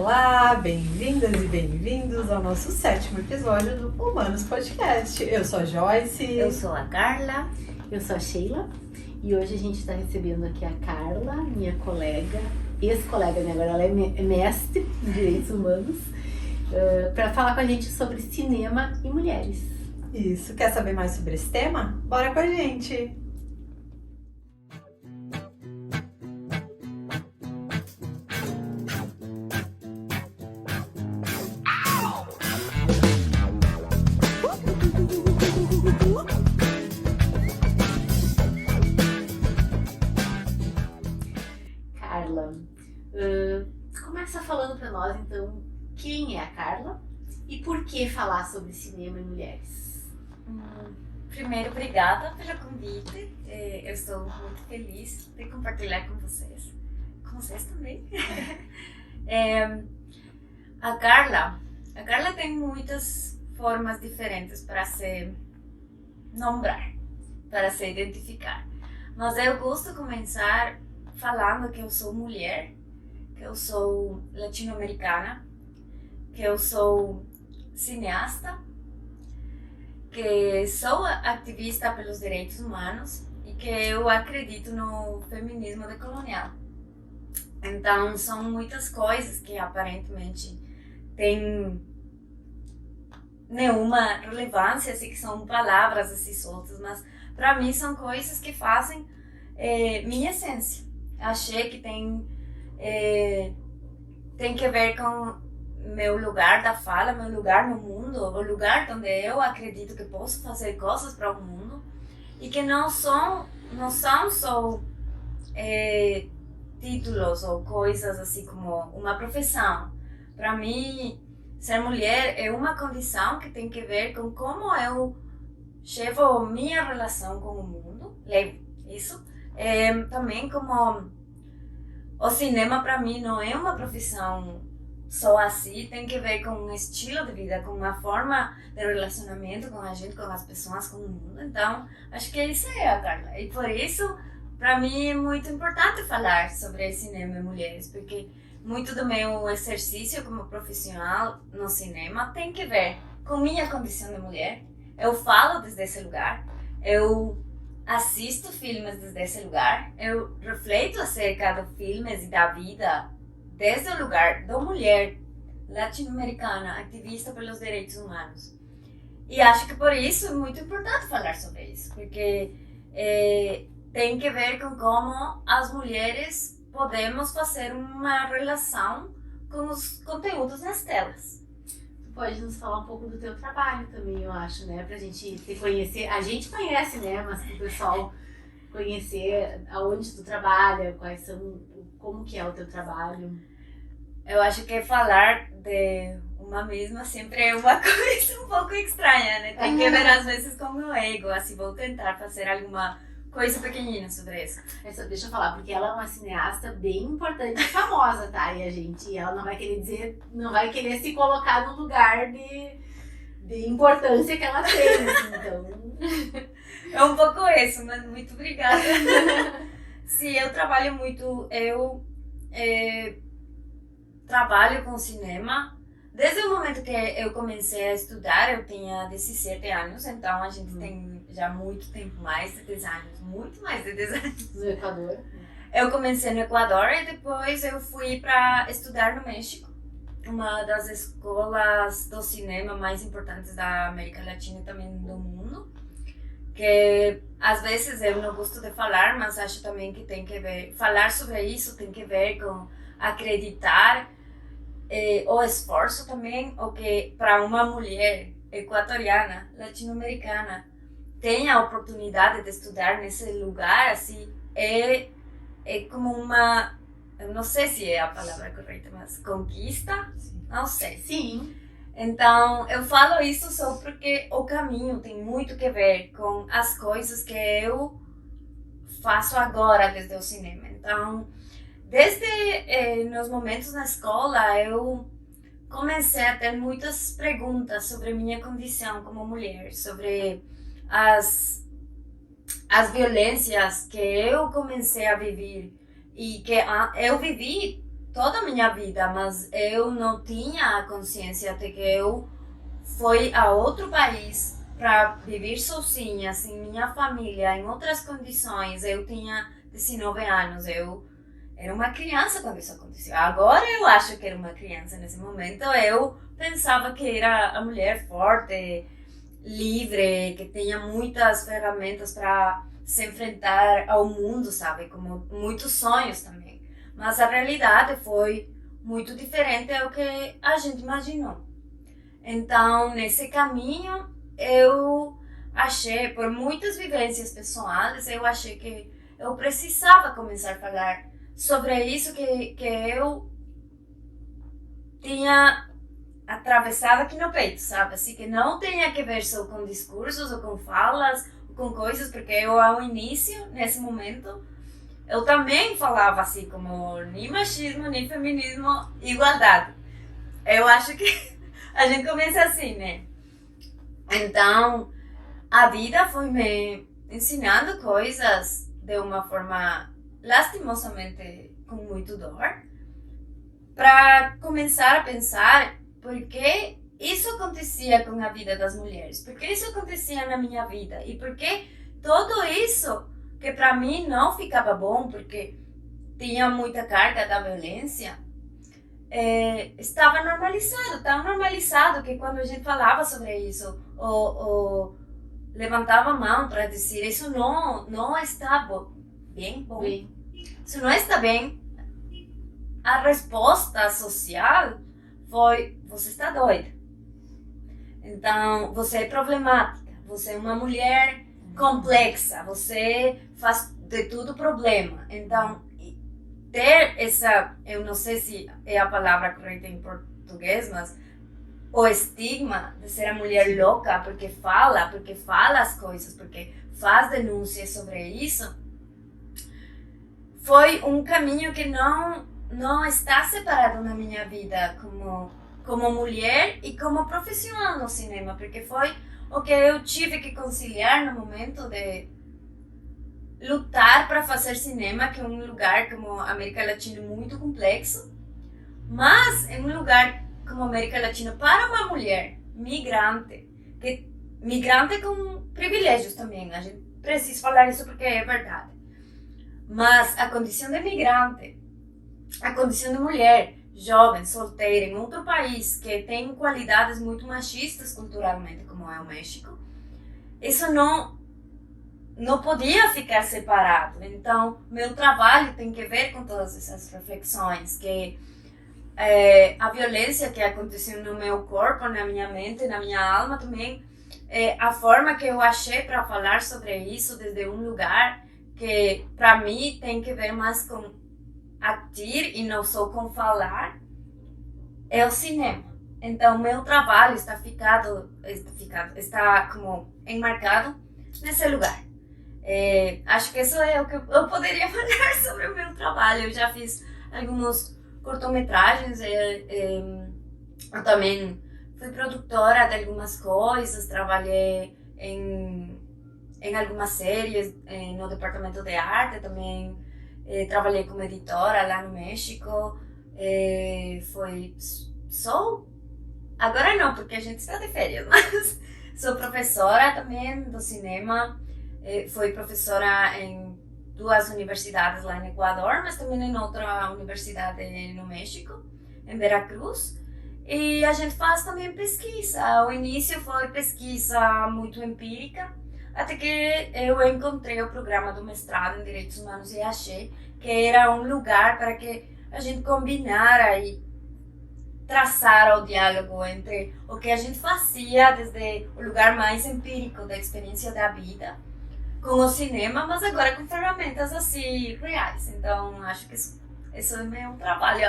Olá, bem-vindas e bem-vindos ao nosso 7º episódio do Humanos Podcast. Eu sou a Joyce. Eu sou a Carla. Eu sou a Sheila. E hoje a gente está recebendo aqui a Carla, minha colega, ex-colega, né? Agora ela é mestre em Direitos Humanos, para falar com a gente sobre cinema e mulheres. Isso, quer saber mais sobre esse tema? Bora com a gente! Carla, começa falando para nós então quem é a Carla e por que falar sobre cinema e mulheres. Primeiro, obrigada pelo convite. Eu estou muito feliz de compartilhar com vocês. Com vocês também. A Carla tem muitas formas diferentes para se nombrar, para se identificar. Mas eu gosto de começar falando que eu sou mulher, que eu sou latino-americana, que eu sou cineasta, que sou ativista pelos direitos humanos e que eu acredito no feminismo decolonial. Então, são muitas coisas que aparentemente têm nenhuma relevância, assim, que são palavras assim soltas, mas para mim são coisas que fazem minha essência. Achei que tem que ver com meu lugar da fala, meu lugar no mundo, o lugar onde eu acredito que posso fazer coisas para o mundo e que não são só títulos ou coisas assim como uma profissão. Para mim, ser mulher é uma condição que tem que ver com como eu levo minha relação com o mundo, levo isso. Também como o cinema para mim não é uma profissão só assim, tem que ver com um estilo de vida, com uma forma de relacionamento com a gente, com as pessoas, com o mundo. Então, acho que isso é a Carla. E por isso, para mim é muito importante falar sobre cinema e mulheres, porque muito do meu exercício como profissional no cinema tem que ver com minha condição de mulher. Eu falo desde esse lugar, eu assisto filmes desde esse lugar, eu refleto acerca dos filmes e da vida desde o lugar da mulher latino-americana, ativista pelos direitos humanos. E acho que por isso é muito importante falar sobre isso, porque tem que ver com como as mulheres podemos fazer uma relação com os conteúdos nas telas. Tu pode nos falar um pouco do teu trabalho também, eu acho, né? Pra gente te conhecer. A gente conhece, né? Mas pro pessoal conhecer aonde tu trabalha, como que é o teu trabalho. Eu acho que falar de uma mesma sempre é uma coisa um pouco estranha, né? Tem que ver às vezes com o meu ego, assim, vou tentar fazer alguma coisa pequenina sobre isso. Deixa eu falar, porque ela é uma cineasta bem importante e famosa, tá? E ela não vai querer se colocar no lugar de importância que ela tem, assim, então... É um pouco isso, mas muito obrigada. Sim, eu trabalho muito, trabalho com cinema. Desde o momento que eu comecei a estudar, eu tinha 17 anos, então a gente tem já muito tempo, mais de 10 anos, muito mais de 10 anos. No Equador? Eu comecei no Equador e depois eu fui para estudar no México, uma das escolas do cinema mais importantes da América Latina e também do mundo, que às vezes eu não gosto de falar, mas acho também que tem que ver, falar sobre isso tem que ver com acreditar o esforço também, o que para uma mulher equatoriana, latino-americana, tem a oportunidade de estudar nesse lugar, assim, é como uma, eu não sei se é a palavra correta, mas conquista, não sei. Sim. Então, eu falo isso só porque o caminho tem muito que ver com as coisas que eu faço agora desde o cinema. Então, desde nos momentos na escola, eu comecei a ter muitas perguntas sobre minha condição como mulher, sobre as violências que eu comecei a viver e que eu vivi toda a minha vida, mas eu não tinha a consciência de que eu fui a outro país para viver sozinha, sem minha família, em outras condições. Eu tinha 19 anos, eu era uma criança quando isso aconteceu. Agora eu acho que era uma criança. Nesse momento eu pensava que era a mulher forte, livre, que tinha muitas ferramentas para se enfrentar ao mundo, sabe? Como muitos sonhos também. Mas a realidade foi muito diferente do que a gente imaginou. Então, nesse caminho, eu achei, por muitas vivências pessoais, eu achei que eu precisava começar a falar sobre isso que eu tinha atravessado aqui no peito, sabe? Assim, que não tinha que ver só com discursos ou com falas, ou com coisas, porque eu, ao início, nesse momento, eu também falava assim, como nem machismo, nem feminismo, igualdade. Eu acho que a gente começa assim, né? Então, a vida foi me ensinando coisas de uma forma lastimosamente com muito dor, para começar a pensar por que isso acontecia com a vida das mulheres, por que isso acontecia na minha vida e por que tudo isso que para mim não ficava bom, porque tinha muita carga da violência, estava normalizado, tão normalizado que quando a gente falava sobre isso, ou levantava a mão para dizer isso não está bom, isso não está bem, a resposta social foi: você está doida, então você é problemática, você é uma mulher complexa, você faz de tudo problema. Então, ter essa, eu não sei se é a palavra correta em português, mas o estigma de ser a mulher louca porque fala as coisas, porque faz denúncias sobre isso, foi um caminho que não está separado na minha vida como mulher e como profissional no cinema, porque foi o que eu tive que conciliar no momento de lutar para fazer cinema, que é um lugar como a América Latina muito complexo, mas é um lugar como a América Latina para uma mulher migrante, migrante com privilégios também, a gente precisa falar isso porque é verdade, mas a condição de migrante, a condição de mulher jovem, solteira, em outro país que tem qualidades muito machistas culturalmente, como é o México, isso não podia ficar separado. Então, meu trabalho tem que ver com todas essas reflexões, que a violência que aconteceu no meu corpo, na minha mente, na minha alma também, a forma que eu achei para falar sobre isso desde um lugar que, para mim, tem que ver mais com agir e não só com falar, é o cinema. Então, meu trabalho está como enmarcado nesse lugar. Acho que isso é o que eu poderia falar sobre o meu trabalho. Eu já fiz alguns cortometragens, eu também fui produtora de algumas coisas, trabalhei em algumas séries no departamento de arte, também trabalhei como editora lá no México. Agora não, porque a gente está de férias, mas sou professora também do cinema. Fui professora em 2 universidades lá no Equador, mas também em outra universidade no México, em Veracruz. E a gente faz também pesquisa. O início foi pesquisa muito empírica, até que eu encontrei o programa do mestrado em Direitos Humanos e achei que era um lugar para que a gente combinara e traçar o diálogo entre o que a gente fazia desde o lugar mais empírico da experiência da vida com o cinema, mas agora com ferramentas assim reais. Então acho que isso é meu trabalho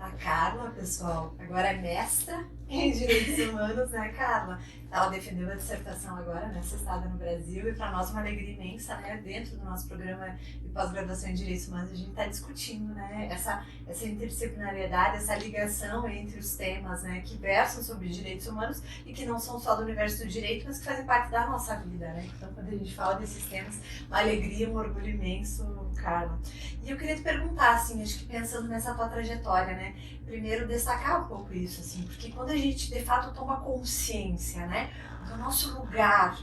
A Carla, pessoal, agora é mestra em Direitos Humanos, né, Carla? Ela defendeu a dissertação agora, nessa estada no Brasil, e para nós uma alegria imensa, né, dentro do nosso programa de pós-graduação em Direitos Humanos, a gente está discutindo, né, essa interdisciplinariedade, essa ligação entre os temas, né, que versam sobre direitos humanos e que não são só do universo do direito, mas que fazem parte da nossa vida, né? Então, quando a gente fala desses temas, uma alegria, um orgulho imenso, Carla. E eu queria te perguntar, assim, acho que pensando nessa tua trajetória, né, primeiro destacar um pouco isso, assim, porque quando a gente de fato toma consciência, né, do nosso lugar,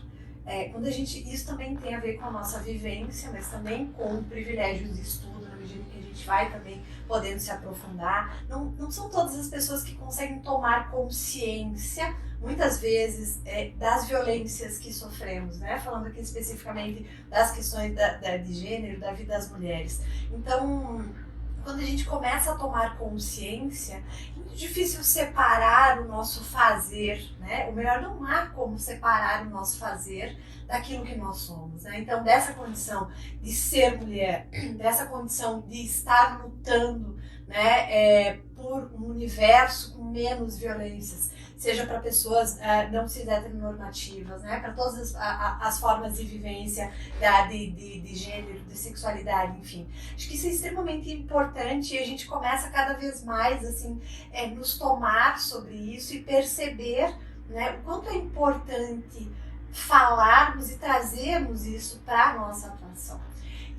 quando a gente, isso também tem a ver com a nossa vivência, mas também com o privilégio de estudo, na medida que a gente vai também podendo se aprofundar. Não são todas as pessoas que conseguem tomar consciência, muitas vezes, das violências que sofremos, né? Falando aqui especificamente das questões de gênero, da vida das mulheres. Então, quando a gente começa a tomar consciência, é muito difícil separar o nosso fazer, né? Ou melhor, não há como separar o nosso fazer daquilo que nós somos, né? Então, dessa condição de ser mulher, dessa condição de estar lutando, né, por um universo com menos violências, seja para pessoas não cis heteronormativas, né, para todas as formas de vivência de gênero, de sexualidade, enfim. Acho que isso é extremamente importante e a gente começa cada vez mais assim, nos tomar sobre isso e perceber, né, o quanto é importante falarmos e trazermos isso para a nossa atuação.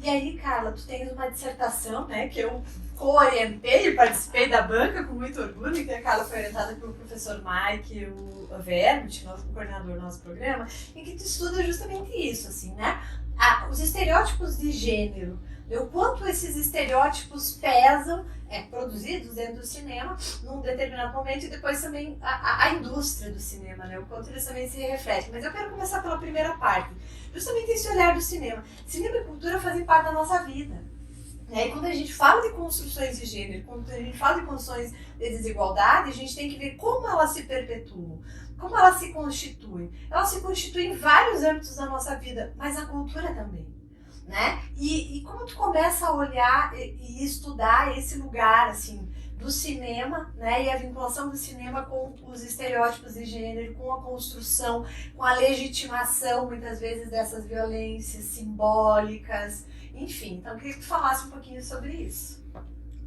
E aí, Carla, tu tens uma dissertação, né, que eu co-orientei e participei da banca com muito orgulho, que a Carla foi orientada pelo professor Mike, o Vermut, nosso coordenador do nosso programa, em que tu estuda justamente isso, assim, né? Os estereótipos de gênero, o quanto esses estereótipos pesam, produzidos dentro do cinema, num determinado momento, e depois também a indústria do cinema, né? O quanto eles também se refletem. Mas eu quero começar pela primeira parte, justamente esse olhar do cinema. Cinema e cultura fazem parte da nossa vida. E quando a gente fala de construções de gênero, quando a gente fala de construções de desigualdade, a gente tem que ver como elas se perpetuam, como elas se constituem. Elas se constituem em vários âmbitos da nossa vida, mas a cultura também, né? E como tu começa a olhar e estudar esse lugar, assim, do cinema, né? E a vinculação do cinema com os estereótipos de gênero, com a construção, com a legitimação, muitas vezes, dessas violências simbólicas, enfim. Então, eu queria que tu falasse um pouquinho sobre isso.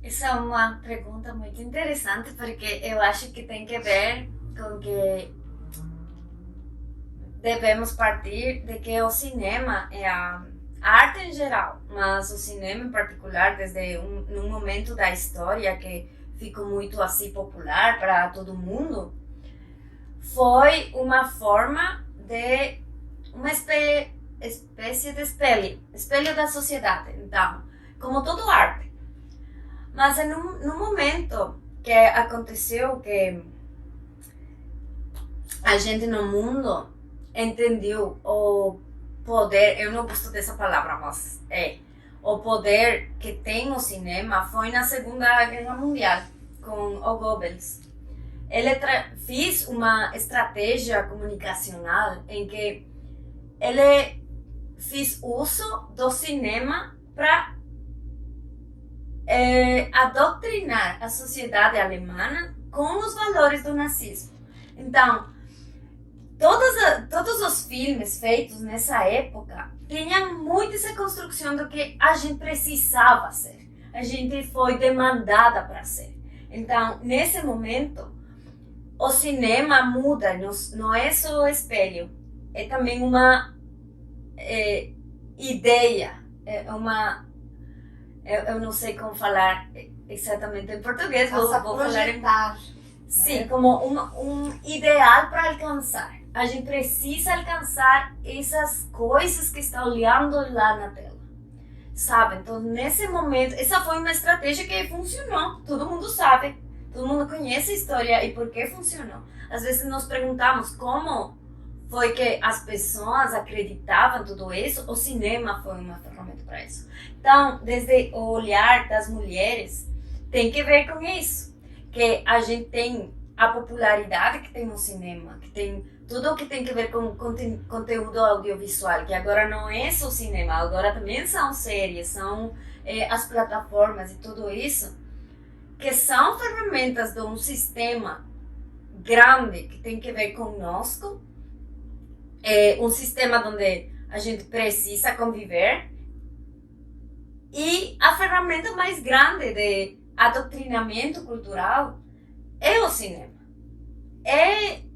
Essa é uma pergunta muito interessante, porque eu acho que tem que ver com que devemos partir de que o cinema é a arte em geral, mas o cinema em particular, desde um momento da história que ficou muito assim popular para todo mundo, foi uma forma de uma espécie de espelho da sociedade, então, como todo arte. Mas no momento que aconteceu que a gente no mundo entendeu o poder, eu não gosto dessa palavra, mas o poder que tem o cinema, foi na Segunda Guerra Mundial, com o Goebbels. Ele fez uma estratégia comunicacional em que ele fez uso do cinema para adoctrinar a sociedade alemã com os valores do nazismo. Então, todos os filmes feitos nessa época tinham muito essa construção do que a gente precisava ser. A gente foi demandada para ser. Então, nesse momento, o cinema muda, não é só o espelho, é também uma ideia, eu não sei como falar exatamente em português, vou falar em... Sim, como um ideal para alcançar. A gente precisa alcançar essas coisas que está olhando lá na tela, sabe? Então, nesse momento, essa foi uma estratégia que funcionou. Todo mundo sabe, todo mundo conhece a história e por que funcionou. Às vezes nos perguntamos como foi que as pessoas acreditavam em tudo isso. O cinema foi uma ferramenta para isso. Então, desde o olhar das mulheres, tem que ver com isso. Que a gente tem a popularidade que tem no cinema, que tem tudo o que tem que ver com conteúdo audiovisual, que agora não é só cinema, agora também são séries, são as plataformas e tudo isso, que são ferramentas de um sistema grande que tem que ver conosco, um sistema onde a gente precisa conviver, e a ferramenta mais grande de adoctrinamento cultural é o cinema.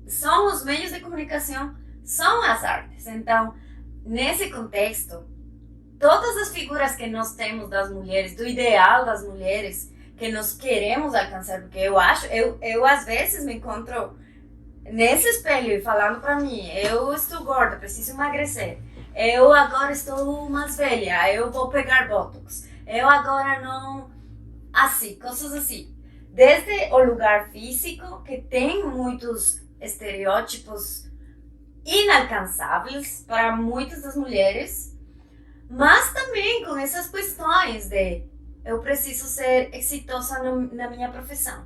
São os meios de comunicação, são as artes. Então, nesse contexto, todas as figuras que nós temos das mulheres, do ideal das mulheres que nós queremos alcançar, porque eu às vezes me encontro nesse espelho e falando para mim, eu estou gorda, preciso emagrecer, eu agora estou mais velha, eu vou pegar botox, eu agora não... Assim, coisas assim. Desde o lugar físico, que tem muitos estereótipos inalcançáveis para muitas das mulheres, mas também com essas questões de eu preciso ser exitosa na minha profissão,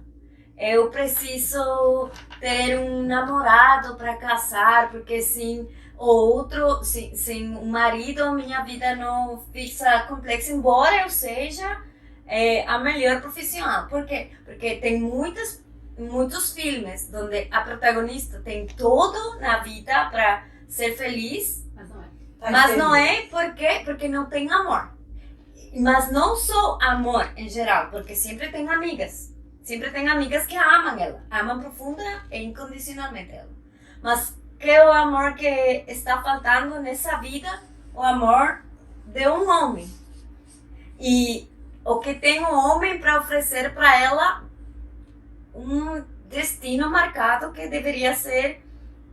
eu preciso ter um namorado para casar, porque sem um marido minha vida não fica complexa, embora eu seja a melhor profissional. Por quê? Porque tem muitos filmes onde a protagonista tem tudo na vida para ser feliz, mas não é porque não tem amor. Mas não só amor em geral, porque sempre tem amigas que amam ela, amam profunda e incondicionalmente ela. Mas que é o amor que está faltando nessa vida? O amor de um homem. E o que tem um homem para oferecer para ela um destino marcado que deveria ser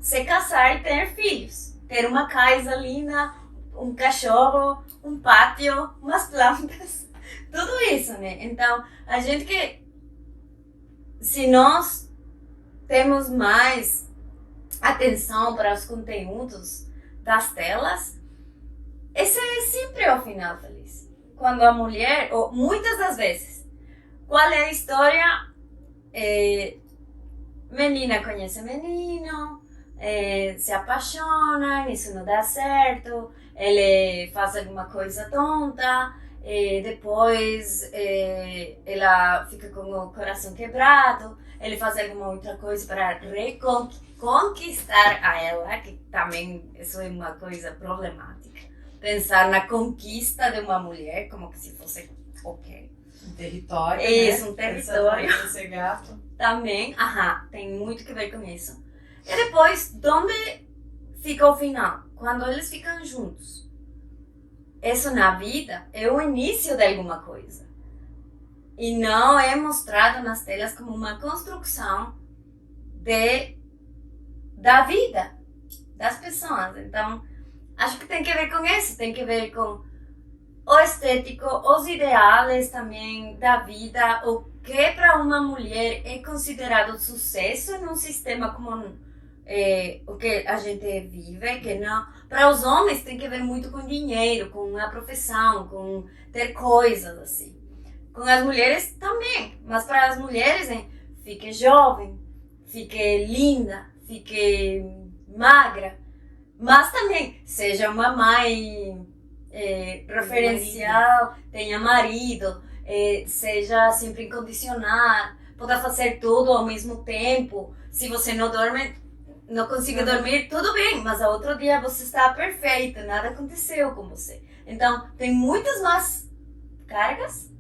se casar e ter filhos. Ter uma casa linda, um cachorro, um pátio, umas plantas, tudo isso, né? Então, a gente que... Se nós temos mais atenção para os conteúdos das telas, esse é sempre o final feliz. Quando a mulher, ou muitas das vezes, qual é a história? Menina conhece menino, se apaixona, isso não dá certo, ele faz alguma coisa tonta, depois ela fica com o coração quebrado, ele faz alguma outra coisa para reconquistar a ela, que também isso é uma coisa problemática. Pensar na conquista de uma mulher como que se fosse ok. Um território, isso, né? Um território. Ser gato. Também, tem muito que ver com isso. E depois, onde fica o final? Quando eles ficam juntos. Isso na vida é o início de alguma coisa. E não é mostrado nas telas como uma construção da vida das pessoas. Então, acho que tem que ver com isso, tem que ver com o estético, os ideais também da vida, o que para uma mulher é considerado sucesso num sistema como o que a gente vive, que não. Para os homens tem que ver muito com dinheiro, com a profissão, com ter coisas assim. Com as mulheres também, mas para as mulheres, fique jovem, fique linda, fique magra, mas também seja uma mãe preferencial, tenha marido, seja sempre incondicional, possa fazer tudo ao mesmo tempo. Se você não dorme, não consigo dormir, tudo bem, mas ao outro dia você está perfeita, nada aconteceu com você. Então, tem muitas mais cargas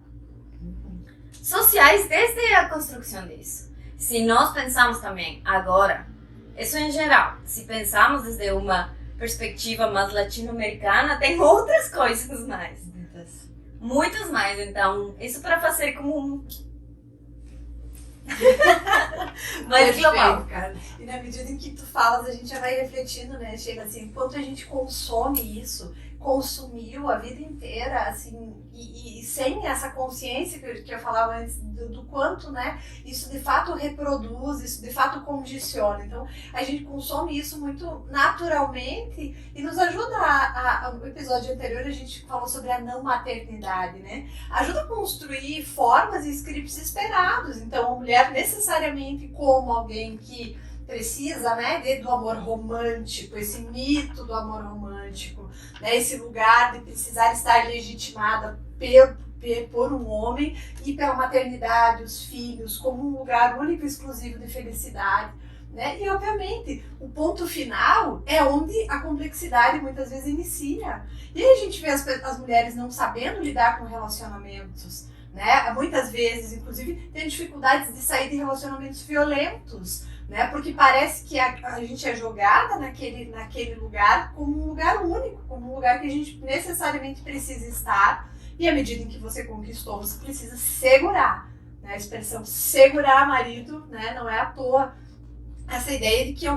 sociais desde a construção disso. Se nós pensamos também agora, isso em geral, se pensamos desde uma perspectiva mais latino-americana, tem outras coisas mais. Muitas mais, então, isso para fazer como um... Mas global, cara. E na medida em que tu falas, a gente já vai refletindo, né? Chega assim, enquanto a gente consome isso, consumiu a vida inteira, assim, e sem essa consciência que eu falava antes do quanto, né, isso de fato reproduz, isso de fato condiciona. Então, a gente consome isso muito naturalmente e nos ajuda no episódio anterior a gente falou sobre a não maternidade, né? Ajuda a construir formas e scripts esperados. Então, a mulher necessariamente como alguém que precisa, né, do amor romântico, esse mito do amor romântico, né, esse lugar de precisar estar legitimada por um homem e pela maternidade, os filhos, como um lugar único e exclusivo de felicidade. Né? E, obviamente, o ponto final é onde a complexidade muitas vezes inicia. E aí a gente vê as mulheres não sabendo lidar com relacionamentos, né? Muitas vezes, inclusive, tem dificuldades de sair de relacionamentos violentos, né? Porque parece que a gente é jogada naquele lugar como um lugar único, como um lugar que a gente necessariamente precisa estar. E à medida em que você conquistou, você precisa segurar. Né? A expressão segurar marido, né? Não é à toa. Essa ideia de que eu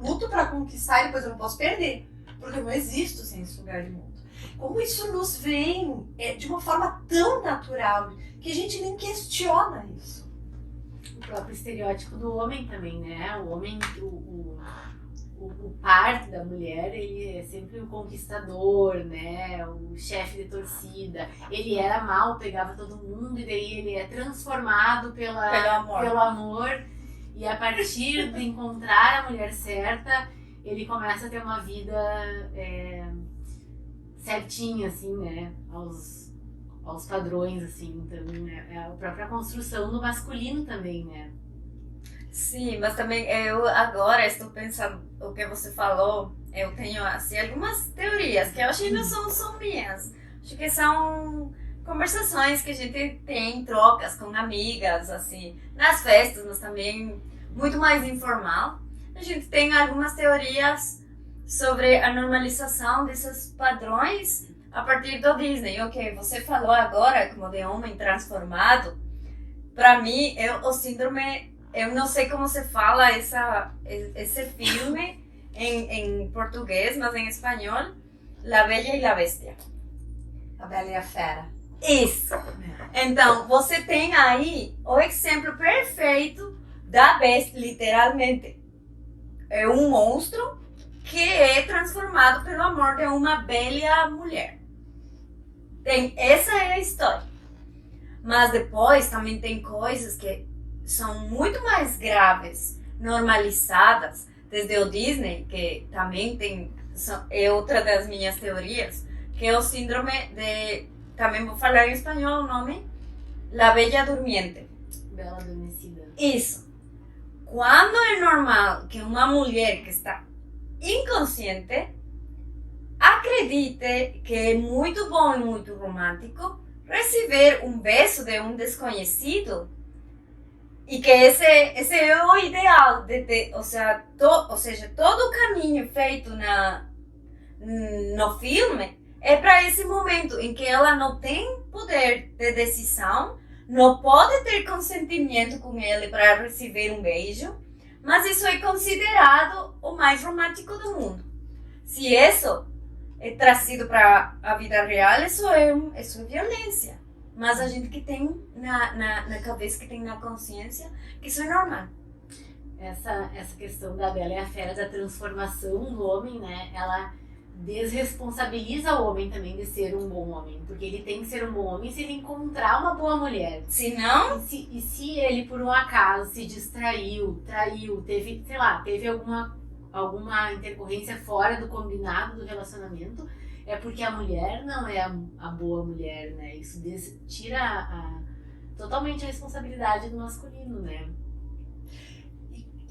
luto para conquistar e depois eu não posso perder, porque eu não existo sem esse lugar de mundo. Como isso nos vem de uma forma tão natural que a gente nem questiona isso. O próprio estereótipo do homem também, né? O homem, o par da mulher, ele é sempre o conquistador, né? O chefe de torcida. Ele era mal, pegava todo mundo e daí ele é transformado pelo amor. E a partir de encontrar a mulher certa, ele começa a ter uma vida certinha, assim, né? Aos padrões, assim. Então, é a própria construção do masculino também, né? Sim, mas também eu agora estou pensando o que você falou. Eu tenho, assim, algumas teorias que eu acho que não são minhas. Acho que são conversações que a gente tem, trocas com amigas, assim, nas festas, mas também muito mais informal. A gente tem algumas teorias sobre a normalização desses padrões a partir do Disney. Ok, você falou agora como de homem transformado. Para mim, o síndrome, eu não sei como se fala esse filme em português, mas em espanhol, La Bella y la Bestia. A Bela e a Fera. Isso. Então, você tem aí o exemplo perfeito da bestia, literalmente. É um monstro que é transformado pelo amor de uma bela mulher. Essa é a história. Mas depois também tem coisas que são muito mais graves, normalizadas, desde o Disney, que também é outra das minhas teorias, que é o síndrome de... Também vou falar em espanhol o nome. La Bella Durmiente. Bela Adormecida. Isso. Quando é normal que uma mulher que está inconsciente acredite que é muito bom e muito romântico receber um beijo de um desconhecido e que esse é o ideal, ou seja, todo o caminho feito no filme é para esse momento em que ela não tem poder de decisão, não pode ter consentimento com ele para receber um beijo, mas isso é considerado o mais romântico do mundo. Se isso é trazido para a vida real, isso é violência. Mas a gente que tem na cabeça, que tem na consciência, que isso é normal. Essa questão da Bela e a Fera, da transformação do homem, né? Ela desresponsabiliza o homem também de ser um bom homem, porque ele tem que ser um bom homem se ele encontrar uma boa mulher. Se não... E se ele, por um acaso, se distraiu, traiu, teve alguma intercorrência fora do combinado do relacionamento, é porque a mulher não é a boa mulher, né? Isso tira totalmente a responsabilidade do masculino, né?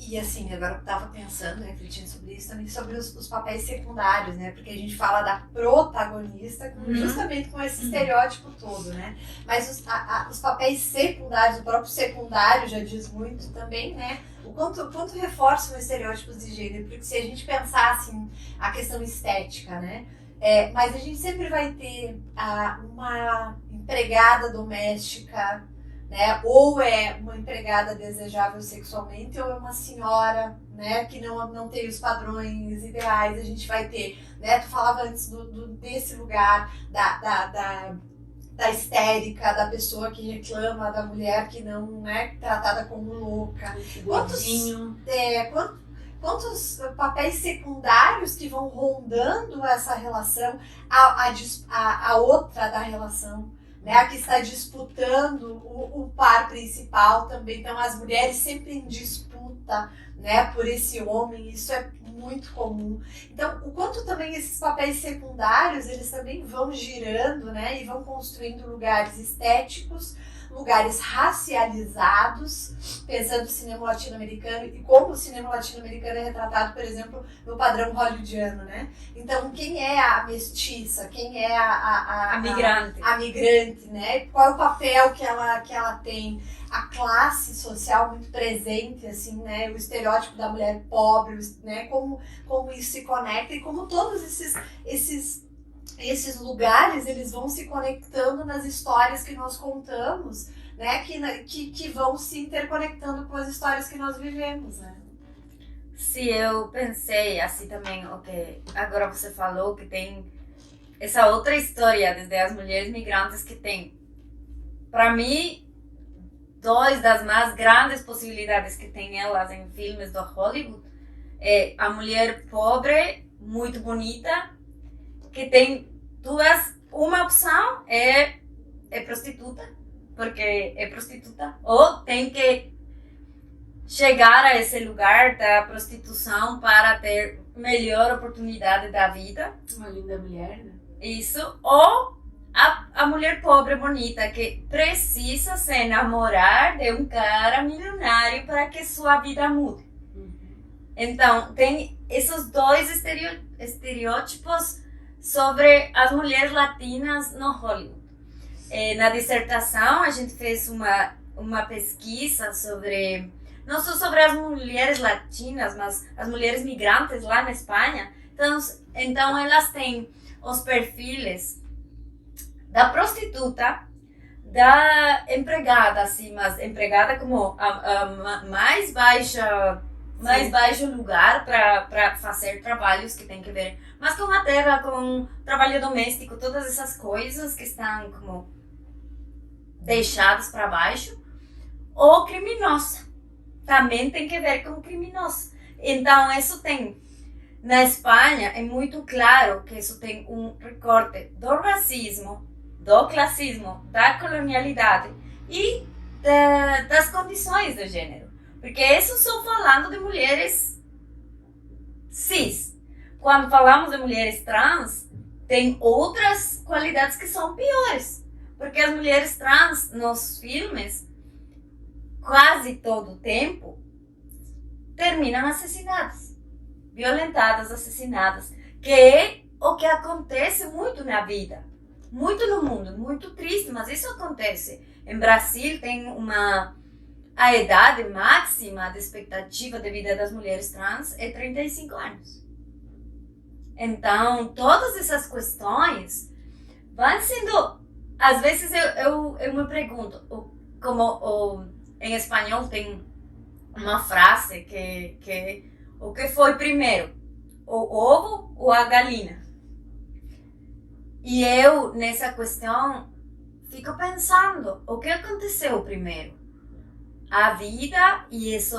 E assim, agora eu tava pensando, refletindo sobre isso, também sobre os papéis secundários, né? Porque a gente fala da protagonista justamente com esse estereótipo todo, né? Mas os papéis secundários, o próprio secundário já diz muito também, né? O quanto reforçam estereótipos de gênero, porque se a gente pensar assim, a questão estética, né? Mas a gente sempre vai ter uma empregada doméstica, né? Ou é uma empregada desejável sexualmente, ou é uma senhora, né? Que não tem os padrões ideais. A gente vai ter, né? Tu falava antes desse lugar da histérica, da pessoa que reclama, da mulher que não é tratada como louca. Quantos papéis secundários que vão rondando essa relação, a outra da relação, né, a que está disputando o par principal também. Então, as mulheres sempre em disputa, né, por esse homem. Isso é muito comum. Então, o quanto também esses papéis secundários, eles também vão girando, né, e vão construindo lugares estéticos, lugares racializados, pensando no cinema latino-americano e como o cinema latino-americano é retratado, por exemplo, no padrão hollywoodiano, né? Então, quem é a mestiça? Quem é a migrante? A migrante, né? Qual é o papel que ela tem? A classe social muito presente, assim, né? O estereótipo da mulher pobre, né? Como isso se conecta e como todos esses lugares, eles vão se conectando nas histórias que nós contamos, né? Que vão se interconectando com as histórias que nós vivemos, né? Se eu pensei assim também, ok, agora você falou que tem essa outra história desde as mulheres migrantes que tem, para mim, duas das mais grandes possibilidades que tem elas em filmes do Hollywood é a mulher pobre, muito bonita, que tem duas, uma opção é prostituta, porque é prostituta, ou tem que chegar a esse lugar da prostituição para ter melhor oportunidade da vida. Uma linda mulher, né? Isso, ou a mulher pobre bonita que precisa se enamorar de um cara milionário para que sua vida mude. Então, tem esses dois estereótipos sobre as mulheres latinas no Hollywood. Na dissertação, a gente fez uma pesquisa sobre, não só sobre as mulheres latinas, mas as mulheres migrantes lá na Espanha. Então elas têm os perfis da prostituta, da empregada, assim, mas empregada como a mais baixo lugar para fazer trabalhos que tem que ver mas com a terra, com trabalho doméstico, todas essas coisas que estão como deixadas para baixo, ou criminosa, também tem que ver com criminosa. Então isso tem, na Espanha é muito claro que isso tem um recorte do racismo, do classismo, da colonialidade e das condições de gênero. Porque isso só falando de mulheres cis. Quando falamos de mulheres trans, tem outras qualidades que são piores. Porque as mulheres trans nos filmes, quase todo o tempo, terminam assassinadas, violentadas, assassinadas. Que é o que acontece muito na vida, muito no mundo, muito triste, mas isso acontece. Em Brasil tem a idade máxima de expectativa de vida das mulheres trans é 35 anos. Então, todas essas questões vão sendo... Às vezes eu me pergunto, como em espanhol tem uma frase que o que foi primeiro, o ovo ou a galinha? E eu, nessa questão, fico pensando, o que aconteceu primeiro? A vida, e isso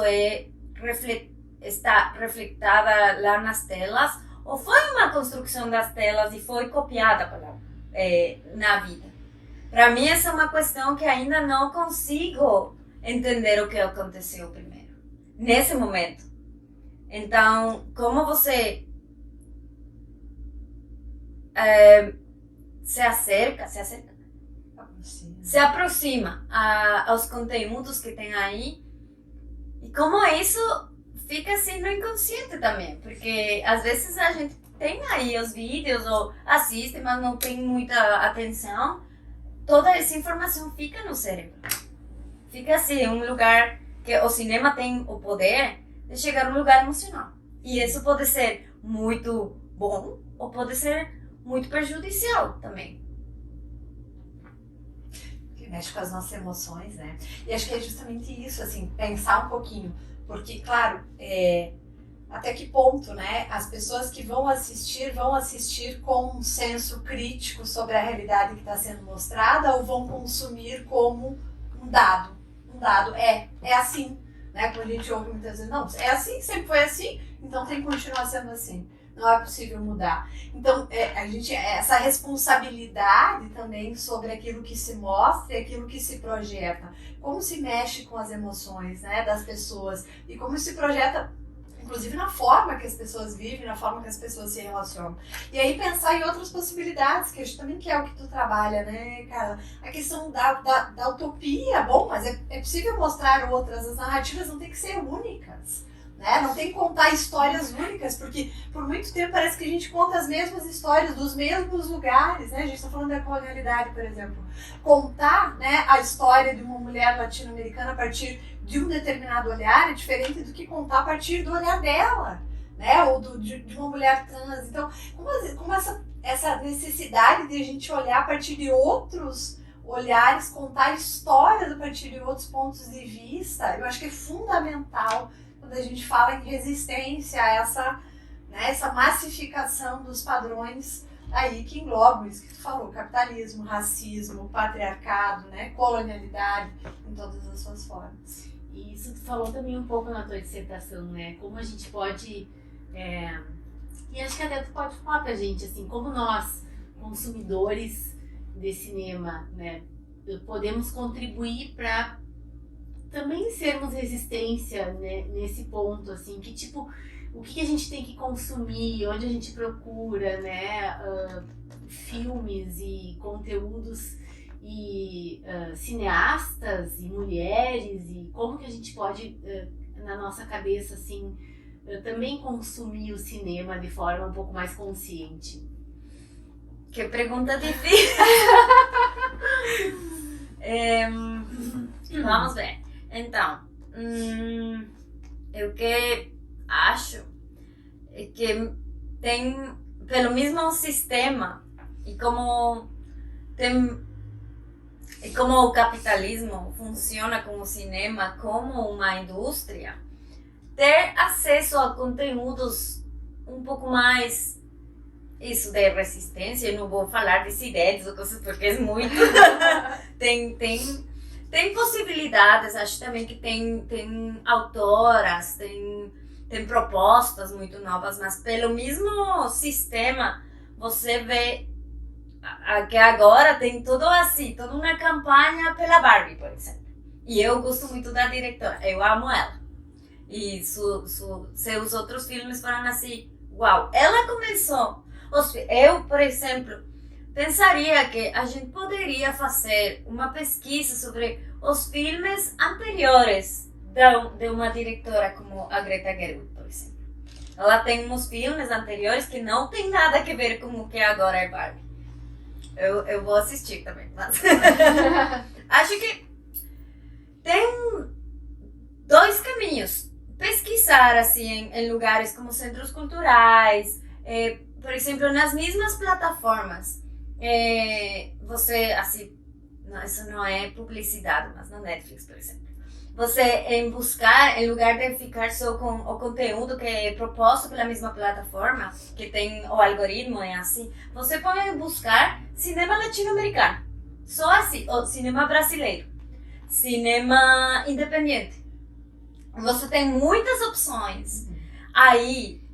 está refletada lá nas telas, ou foi uma construção das telas e foi copiada na vida? Para mim, essa é uma questão que ainda não consigo entender o que aconteceu primeiro, nesse momento. Então, como você se aproxima aos conteúdos que tem aí, e como isso fica assim no inconsciente também, porque às vezes a gente tem aí os vídeos ou assiste, mas não tem muita atenção, toda essa informação fica no cérebro. Fica assim, um lugar que o cinema tem o poder de chegar a um lugar emocional. E isso pode ser muito bom ou pode ser muito prejudicial também. Que mexe com as nossas emoções, né? E acho que é justamente isso, assim, pensar um pouquinho. Porque, claro, até que ponto, né? As pessoas que vão assistir com um senso crítico sobre a realidade que está sendo mostrada ou vão consumir como um dado. Um dado é assim, né? Quando a gente ouve muitas vezes, não, é assim, sempre foi assim, então tem que continuar sendo assim. Não é possível mudar. Então, a gente essa responsabilidade também sobre aquilo que se mostra e aquilo que se projeta. Como se mexe com as emoções, né, das pessoas e como se projeta inclusive na forma que as pessoas vivem, na forma que as pessoas se relacionam. E aí pensar em outras possibilidades, que acho também que é o que tu trabalha, né, cara? A questão da utopia, bom, mas é possível mostrar outras, as narrativas não tem que ser únicas. Né? Não tem que contar histórias únicas, porque por muito tempo parece que a gente conta as mesmas histórias dos mesmos lugares, né? A gente está falando da colonialidade, por exemplo. Contar, né, a história de uma mulher latino-americana a partir de um determinado olhar é diferente do que contar a partir do olhar dela, né? Ou de uma mulher trans. Então, como essa necessidade de a gente olhar a partir de outros olhares, contar histórias a partir de outros pontos de vista, eu acho que é fundamental quando a gente fala em resistência a essa massificação dos padrões aí que englobam isso que tu falou, capitalismo, racismo, patriarcado, né, colonialidade, em todas as suas formas. E isso tu falou também um pouco na tua dissertação, né, como a gente pode, e acho que até tu pode falar pra gente, assim, como nós, consumidores de cinema, né, podemos contribuir para também sermos resistência, né, nesse ponto, assim, que tipo, o que a gente tem que consumir, onde a gente procura, né, filmes e conteúdos e cineastas e mulheres, e como que a gente pode, na nossa cabeça, assim, também consumir o cinema de forma um pouco mais consciente. Que pergunta difícil. Vamos ver. Então, eu que acho é que tem, pelo mesmo sistema, e como o capitalismo funciona com o cinema como uma indústria, ter acesso a conteúdos um pouco mais isso de resistência, eu não vou falar de diretos ou coisas porque é muito tem possibilidades, acho também que tem autoras, tem propostas muito novas, mas pelo mesmo sistema você vê que agora tem tudo assim, toda uma campanha pela Barbie, por exemplo. E eu gosto muito da diretora, eu amo ela. E seus outros filmes foram assim, uau, ela começou. Eu, por exemplo, pensaria que a gente poderia fazer uma pesquisa sobre os filmes anteriores de uma diretora como a Greta Gerwig, por exemplo. Ela tem uns filmes anteriores que não tem nada a ver com o que agora é Barbie. Eu vou assistir também, mas acho que tem dois caminhos. Pesquisar assim em lugares como centros culturais, por exemplo, nas mesmas plataformas. Você, assim, isso não é publicidade, mas no Netflix, por exemplo. Você buscar, em lugar de ficar só com o conteúdo que é proposto pela mesma plataforma, que tem o algoritmo, é assim, você pode buscar cinema latino-americano. Só assim, ou cinema brasileiro. Cinema independente. Você tem muitas opções. Aí,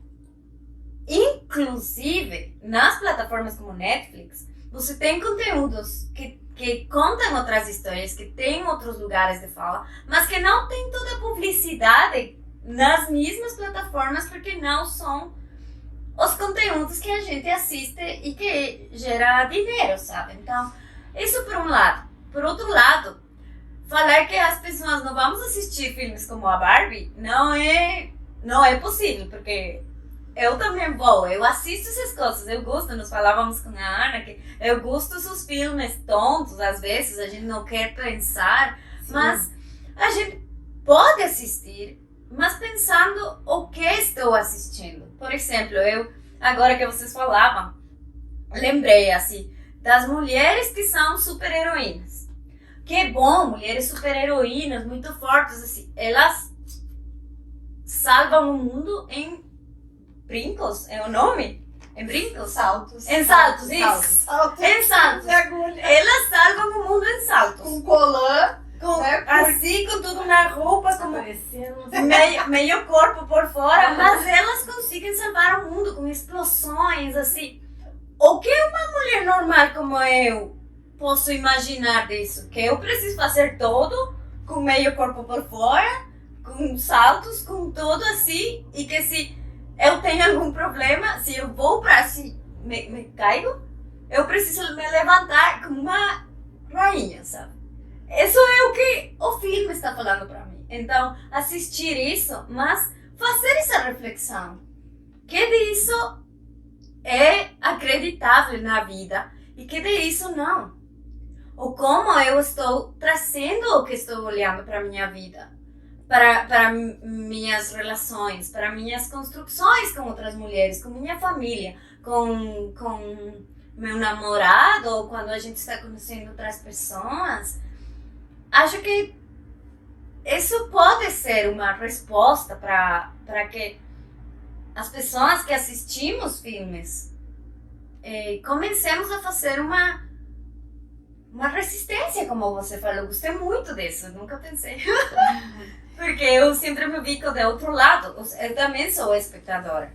inclusive, nas plataformas como Netflix, você tem conteúdos que contam outras histórias, que tem outros lugares de fala, mas que não tem toda a publicidade nas mesmas plataformas, porque não são os conteúdos que a gente assiste e que gera dinheiro, sabe? Então, isso por um lado. Por outro lado, falar que as pessoas não vamos assistir filmes como a Barbie não é possível, porque eu também vou, eu assisto essas coisas, eu gosto, nós falávamos com a Ana que eu gosto dos filmes tontos, às vezes a gente não quer pensar, sim, mas a gente pode assistir, mas pensando o que estou assistindo. Por exemplo, eu, agora que vocês falavam, lembrei assim, das mulheres que são super-heroínas. Que bom, mulheres super-heroínas, muito fortes, assim, elas salvam o mundo em brincos, é o nome? Em brincos? Saltos. Em saltos, isso. Saltos. Em saltos. Elas salvam o mundo em saltos. Com colã. Assim, com tudo na roupa, como meio corpo por fora, mas elas conseguem salvar o mundo com explosões, assim. O que uma mulher normal como eu posso imaginar disso? Que eu preciso fazer todo com meio corpo por fora, com saltos, com tudo assim, e que se eu tenho algum problema, se eu vou para assim, me caigo, eu preciso me levantar como uma rainha, sabe? Isso é o que o filme está falando para mim. Então, assistir isso, mas fazer essa reflexão, que disso é acreditável na vida e que disso não. Ou como eu estou trazendo o que estou olhando para a minha vida, para minhas relações, para minhas construções com outras mulheres, com minha família, com meu namorado, ou quando a gente está conhecendo outras pessoas. Acho que isso pode ser uma resposta para que as pessoas que assistimos filmes comecemos a fazer uma resistência, como você falou. Gostei muito disso, nunca pensei. Porque eu sempre me vi do outro lado. Eu também sou espectadora.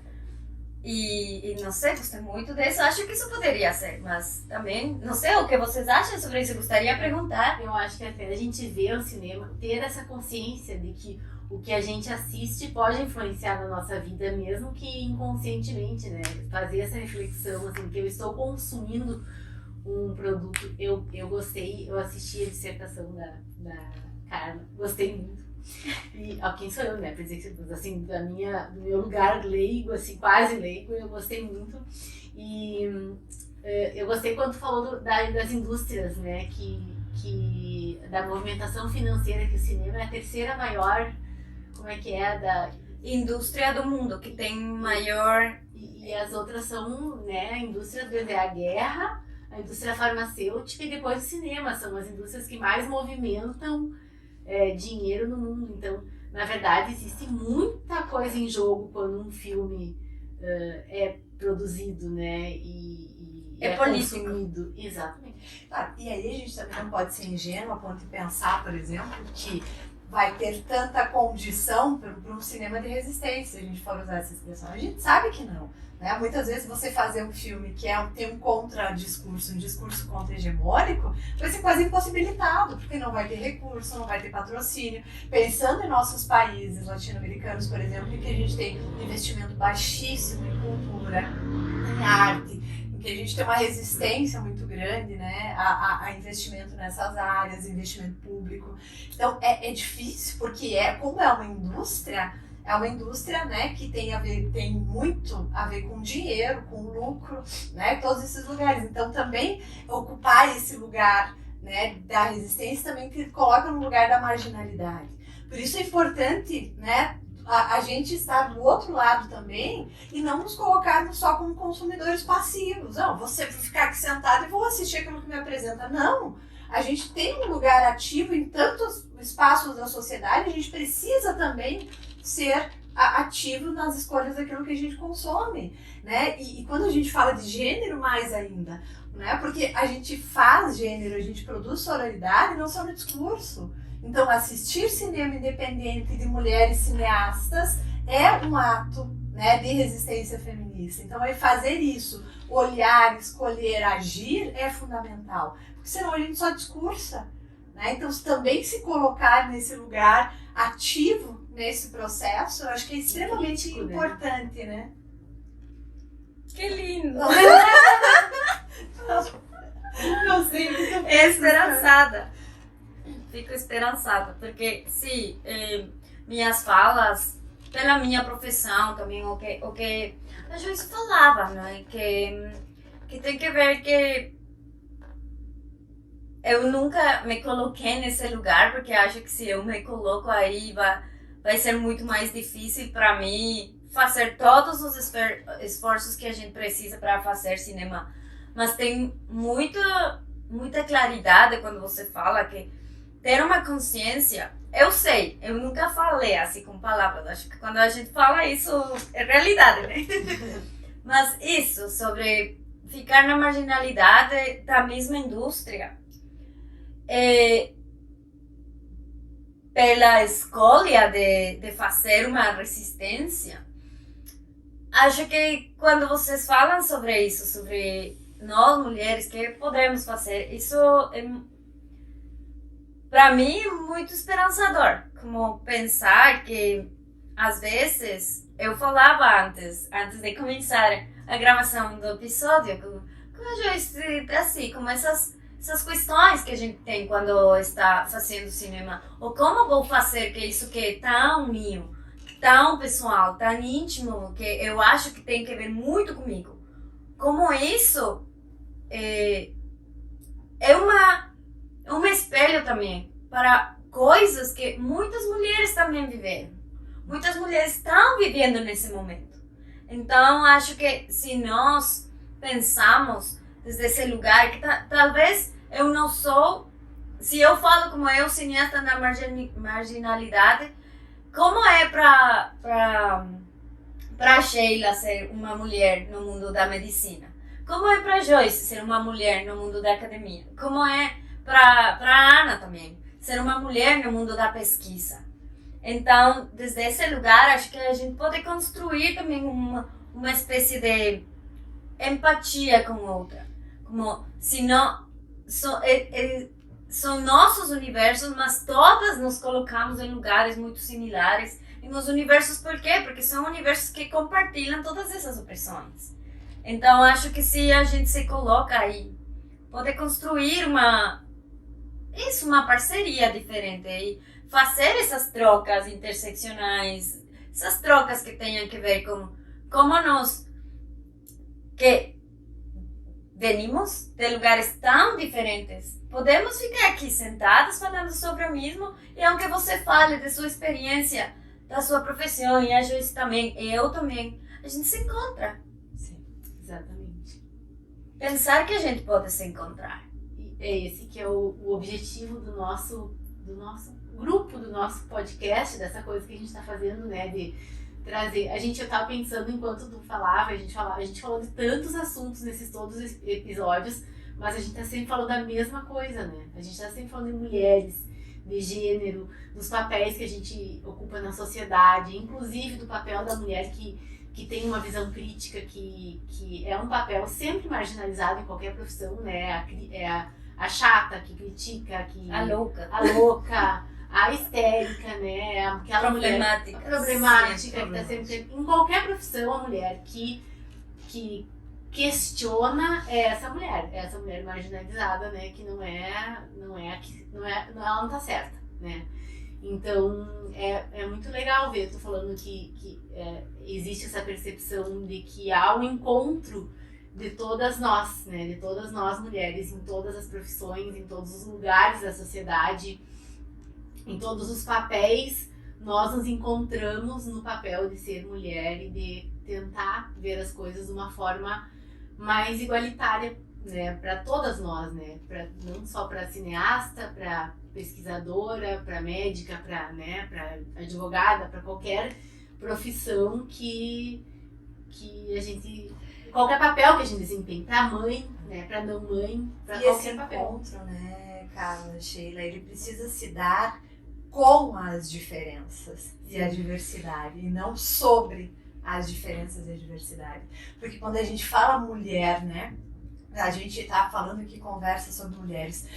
E não sei, gostei muito disso. Acho que isso poderia ser, mas também não sei o que vocês acham sobre isso. Eu gostaria de perguntar. Eu acho que até a gente ver o cinema, ter essa consciência de que o que a gente assiste pode influenciar na nossa vida, mesmo que inconscientemente, né? Fazer essa reflexão, assim, que eu estou consumindo um produto. Eu gostei, eu assisti a dissertação da Carla, gostei muito. E ó, quem sou eu, né? Pra dizer que, assim, do meu lugar leigo, assim, quase leigo, eu gostei muito. E eu gostei quando falou das indústrias, né? Que da movimentação financeira, que o cinema é a terceira maior, como é que é, da indústria do mundo, que tem maior... E as outras são, né, a indústria a guerra, a indústria farmacêutica e depois o cinema. São as indústrias que mais movimentam dinheiro no mundo. Então, na verdade, existe muita coisa em jogo quando um filme é produzido, né, e é político. Consumido. Exatamente. Ah, e aí a gente também não pode ser ingênuo a ponto de pensar, por exemplo, que vai ter tanta condição para um cinema de resistência, se a gente for usar essa expressão. A gente sabe que não. Né? Muitas vezes você fazer um filme que tem um contradiscurso, um discurso contra-hegemônico, vai ser quase impossibilitado, porque não vai ter recurso, não vai ter patrocínio. Pensando em nossos países latino-americanos, por exemplo, em que a gente tem investimento baixíssimo em cultura, em arte, em que a gente tem uma resistência muito grande, né, a investimento nessas áreas, investimento público. Então é difícil, porque como é uma indústria, né, que tem muito a ver com dinheiro, com lucro, né, todos esses lugares. Então também ocupar esse lugar, né, da resistência também te coloca no lugar da marginalidade. Por isso é importante, né, a gente estar do outro lado também e não nos colocarmos só como consumidores passivos. Não, você ficar aqui sentado e vou assistir aquilo que me apresenta. Não, a gente tem um lugar ativo em tantos espaços da sociedade, a gente precisa também ser ativo nas escolhas daquilo que a gente consome, né? E quando a gente fala de gênero, mais ainda, né? Porque a gente faz gênero, a gente produz sororidade não só no discurso. Então, assistir cinema independente de mulheres cineastas é um ato, né, de resistência feminista. Então, fazer isso, olhar, escolher, agir é fundamental, porque senão a gente só discursa, né? Então, também se colocar nesse lugar ativo nesse processo, eu acho que é extremamente importante, né? Que lindo! Não sei. Esperançada. Fico esperançada, porque se minhas falas, pela minha profissão também, o que a Joyce falava, né? Que tem que ver que eu nunca me coloquei nesse lugar, porque acho que se eu me coloco aí vai ser muito mais difícil para mim fazer todos os esforços que a gente precisa para fazer cinema. Mas tem muita claridade quando você fala que ter uma consciência, eu sei, eu nunca falei assim com palavras, acho que quando a gente fala isso é realidade, né? Mas isso, sobre ficar na marginalidade da mesma indústria, pela escolha de fazer uma resistência, acho que quando vocês falam sobre isso, sobre nós mulheres, que podemos fazer, isso para mim é muito esperançador, como pensar que às vezes eu falava antes de começar a gravação do episódio com a Joyce, assim, como essas questões que a gente tem quando está fazendo cinema, ou como vou fazer que isso que é tão meu, tão pessoal, tão íntimo, que eu acho que tem que ver muito comigo, como isso é um espelho também para coisas que muitas mulheres também viveram. Muitas mulheres estão vivendo nesse momento. Então, acho que se nós pensamos desde esse lugar, que talvez eu não sou, se eu falo como eu, cineasta na marginalidade, como é para Sheila ser uma mulher no mundo da medicina? Como é para Joyce ser uma mulher no mundo da academia? Como é para Ana também ser uma mulher no mundo da pesquisa? Então, desde esse lugar, acho que a gente pode construir também uma espécie de empatia com outra. Como se não são nossos universos, mas todas nos colocamos em lugares muito similares. E nos universos, por quê? Porque são universos que compartilham todas essas opressões. Então, acho que se a gente se coloca aí, pode construir uma parceria diferente e fazer essas trocas interseccionais, essas trocas que tenham que ver com como nós, que venimos de lugares tão diferentes, podemos ficar aqui sentados falando sobre o mesmo, e aunque você fale de sua experiência, da sua profissão, e a Joyce também, e eu também, a gente se encontra. Sim, exatamente. Pensar que a gente pode se encontrar. E é esse que é o objetivo do nosso grupo, do nosso podcast, dessa coisa que a gente está fazendo, né, de trazer. Eu tava pensando enquanto tu falava, a gente falou de tantos assuntos nesses todos os episódios, mas a gente tá sempre falando da mesma coisa, né? A gente tá sempre falando de mulheres, de gênero, dos papéis que a gente ocupa na sociedade, inclusive do papel da mulher que tem uma visão crítica, que é um papel sempre marginalizado em qualquer profissão, né? A chata, que critica, a louca, a histérica, né? Aquela problemática, que está sempre em qualquer profissão, a mulher que questiona essa mulher marginalizada, né? Que ela não tá certa, né? Então é muito legal ver, tô falando que existe essa percepção de que há um encontro de todas nós, né? De todas nós mulheres, em todas as profissões, em todos os lugares da sociedade, em todos os papéis, nós nos encontramos no papel de ser mulher e de tentar ver as coisas de uma forma mais igualitária, né, para todas nós, né, não só para cineasta, para pesquisadora, para médica, para advogada, para qualquer profissão que a gente, qualquer papel que a gente desempenhe, para mãe, né, para não mãe, para qualquer papel. E esse encontro, né, Carla, Sheila, ele precisa se dar com as diferenças e a diversidade, e não sobre as diferenças e a diversidade. Porque quando a gente fala mulher, né, a gente está falando que conversa sobre mulheres.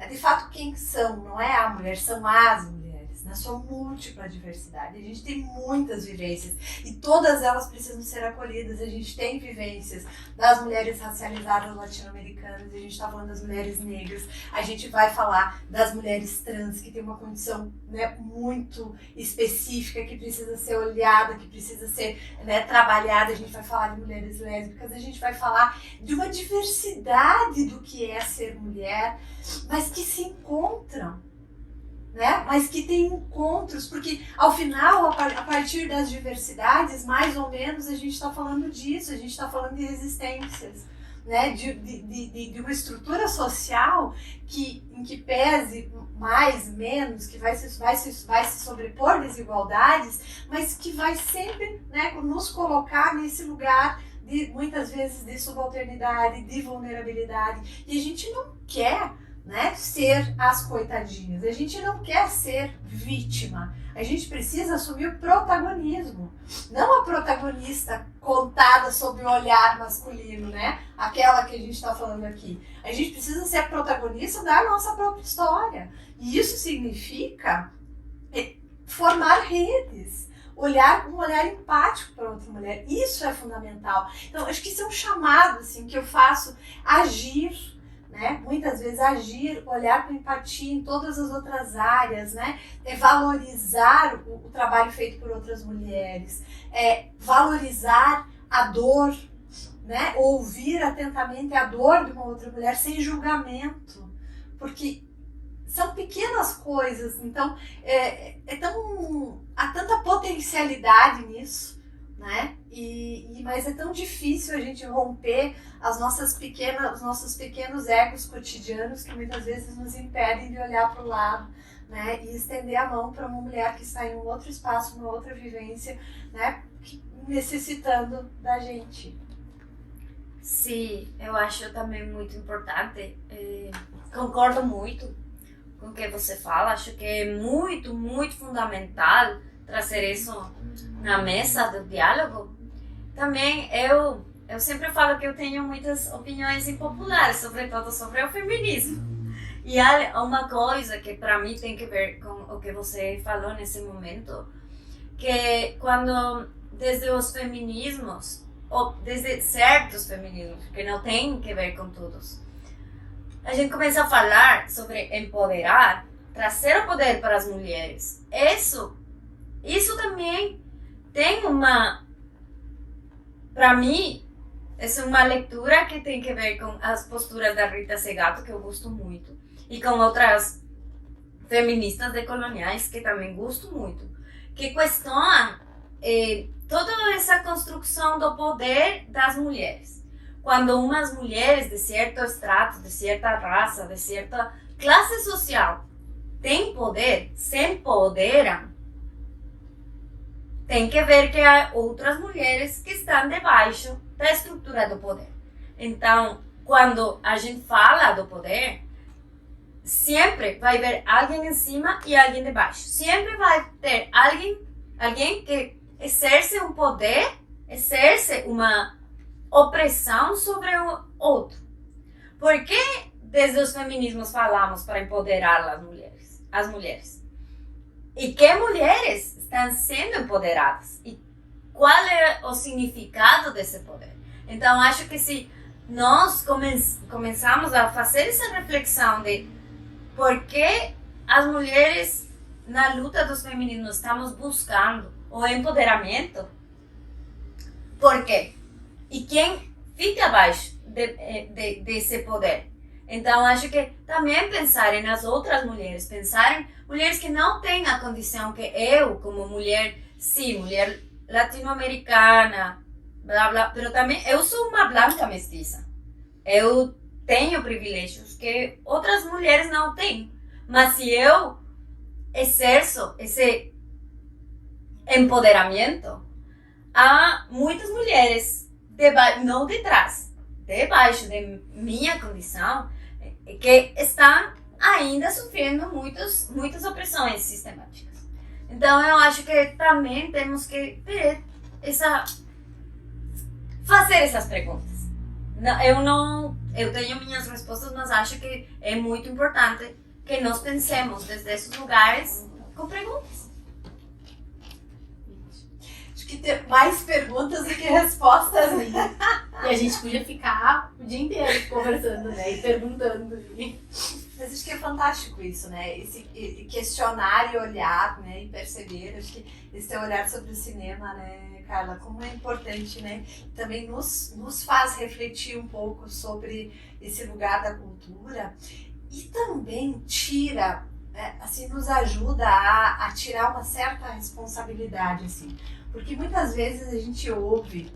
De fato, quem são? Não é a mulher, são as mulheres, na sua múltipla diversidade. A gente tem muitas vivências e todas elas precisam ser acolhidas. A gente tem vivências das mulheres racializadas latino-americanas, a gente está falando das mulheres negras, a gente vai falar das mulheres trans, que tem uma condição, né, muito específica, que precisa ser olhada, que precisa ser, né, trabalhada. A gente vai falar de mulheres lésbicas, a gente vai falar de uma diversidade do que é ser mulher, mas que se encontram, né? Mas que tem encontros, porque ao final, a partir das diversidades, mais ou menos, a gente está falando disso, a gente está falando de resistências, né? De uma estrutura social em que pese mais, menos, que vai se sobrepor desigualdades, mas que vai sempre, né, nos colocar nesse lugar muitas vezes de subalternidade, de vulnerabilidade, e a gente não quer, né, ser as coitadinhas. A gente não quer ser vítima. A gente precisa assumir o protagonismo. Não a protagonista contada sob o olhar masculino, né? Aquela que a gente está falando aqui. A gente precisa ser a protagonista da nossa própria história. E isso significa formar redes. Olhar um olhar empático para outra mulher. Isso é fundamental. Então, acho que isso é um chamado assim, que eu faço, agir, né? Muitas vezes agir, olhar com empatia em todas as outras áreas, né? Valorizar o trabalho feito por outras mulheres, valorizar a dor, né? Ouvir atentamente a dor de uma outra mulher sem julgamento, porque são pequenas coisas, então há tanta potencialidade nisso, né? Mas é tão difícil a gente romper os nossos pequenos egos cotidianos que muitas vezes nos impedem de olhar para o lado, né? E estender a mão para uma mulher que está em um outro espaço, uma outra vivência, né? Necessitando da gente. Sim, eu acho também muito importante. Concordo muito com o que você fala. Acho que é muito, muito fundamental trazer isso na mesa do diálogo. Também eu sempre falo que eu tenho muitas opiniões impopulares, sobretudo sobre o feminismo. E há uma coisa que para mim tem que ver com o que você falou nesse momento, que quando desde os feminismos, ou desde certos feminismos, que não tem que ver com todos, a gente começa a falar sobre empoderar, trazer o poder para as mulheres. Isso também tem para mim, essa é uma leitura que tem que ver com as posturas da Rita Segato, que eu gosto muito, e com outras feministas decoloniais que também gosto muito, que questionam toda essa construção do poder das mulheres. Quando umas mulheres de certo estrato, de certa raça, de certa classe social têm poder, se empoderam, tem que ver que há outras mulheres que estão debaixo da estrutura do poder. Então, quando a gente fala do poder, sempre vai haver alguém em cima e alguém debaixo. Sempre vai ter alguém que exerce um poder, exerce uma opressão sobre o outro. Por que desde os feminismos falamos para empoderar as mulheres? E que mulheres estão sendo empoderadas? E qual é o significado desse poder? Então, acho que se nós começamos a fazer essa reflexão de por que as mulheres na luta dos feminismos estamos buscando o empoderamento, por quê? E quem fica abaixo desse poder? Então, acho que também pensarem nas outras mulheres, pensarem mulheres que não têm a condição que eu, como mulher, sim, mulher latino-americana, blá blá, mas também eu sou uma branca mestiça. Eu tenho privilégios que outras mulheres não têm. Mas se eu exerço esse empoderamento, há muitas mulheres não de trás, debaixo de minha condição, que estão ainda sofrendo muitas opressões sistemáticas. Então eu acho que também temos que ter fazer essas perguntas. Eu tenho minhas respostas, mas acho que é muito importante que nós pensemos desde esses lugares com perguntas. Que ter mais perguntas do que respostas. E a gente podia ficar o dia inteiro conversando, né? E perguntando. Mas acho que é fantástico isso, né? Esse questionar e olhar, né? E perceber. Acho que esse teu olhar sobre o cinema, né, Carla? Como é importante, né? Também nos faz refletir um pouco sobre esse lugar da cultura. E também tira, assim, nos ajuda a tirar uma certa responsabilidade, assim. Porque muitas vezes a gente ouve,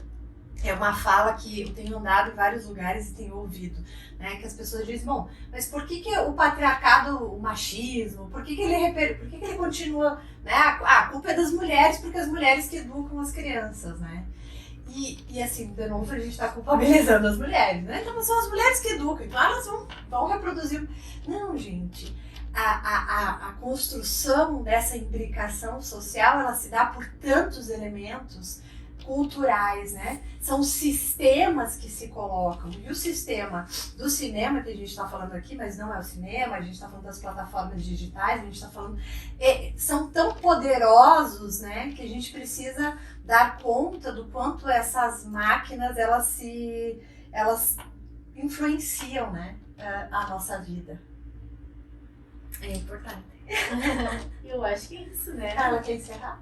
é uma fala que eu tenho andado em vários lugares e tenho ouvido, né, que as pessoas dizem, bom, mas por que o patriarcado, o machismo, por que ele continua, né, a culpa é das mulheres, porque as mulheres que educam as crianças, né? E assim, de novo, a gente está culpabilizando as mulheres, né? Então são as mulheres que educam, então elas vão reproduzir. Não, gente. A construção dessa imbricação social, ela se dá por tantos elementos culturais, né? São sistemas que se colocam. E o sistema do cinema, que a gente está falando aqui, mas não é o cinema, a gente está falando das plataformas digitais, a gente está falando... são tão poderosos, né? Que a gente precisa dar conta do quanto essas máquinas, elas influenciam, né? A nossa vida. É importante. Eu acho que é isso, né? Carla, quer encerrar?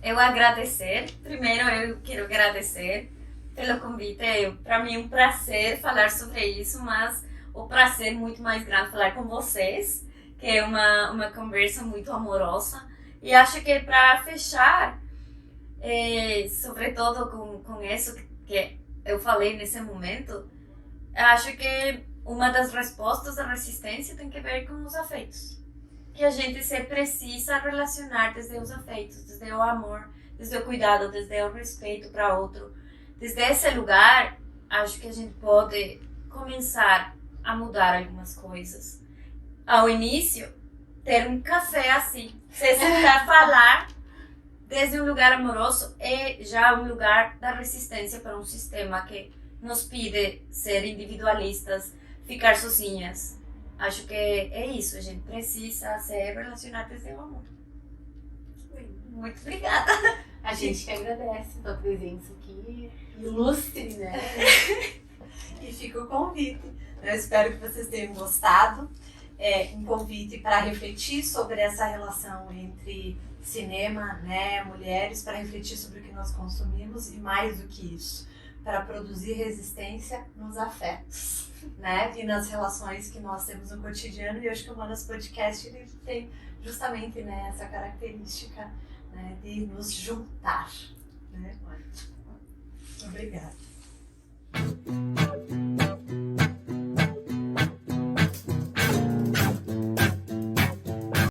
Eu agradecer. Primeiro eu quero agradecer pelo convite. Para mim é um prazer falar sobre isso, mas o prazer muito mais grande falar com vocês, que é uma conversa muito amorosa. E acho que para fechar, sobretudo com isso que eu falei nesse momento, acho que uma das respostas da resistência tem que ver com os afetos. Que a gente se precisa relacionar desde os afetos, desde o amor, desde o cuidado, desde o respeito para outro. Desde esse lugar, acho que a gente pode começar a mudar algumas coisas. Ao início, ter um café assim, se sentar a falar desde um lugar amoroso é já um lugar da resistência para um sistema que nos pede ser individualistas, ficar sozinhas. Acho que é isso, a gente precisa se relacionar desde o amor. Muito obrigada. A gente que agradece a tua presença aqui, ilustre, né? E fica o convite. Eu espero que vocês tenham gostado. Um convite para refletir sobre essa relação entre cinema, né, mulheres, para refletir sobre o que nós consumimos e mais do que isso, para produzir resistência nos afetos, né, e nas relações que nós temos no cotidiano. E eu acho que o Humanas Podcast ele tem justamente, né, essa característica, né, de nos juntar, né? Obrigada.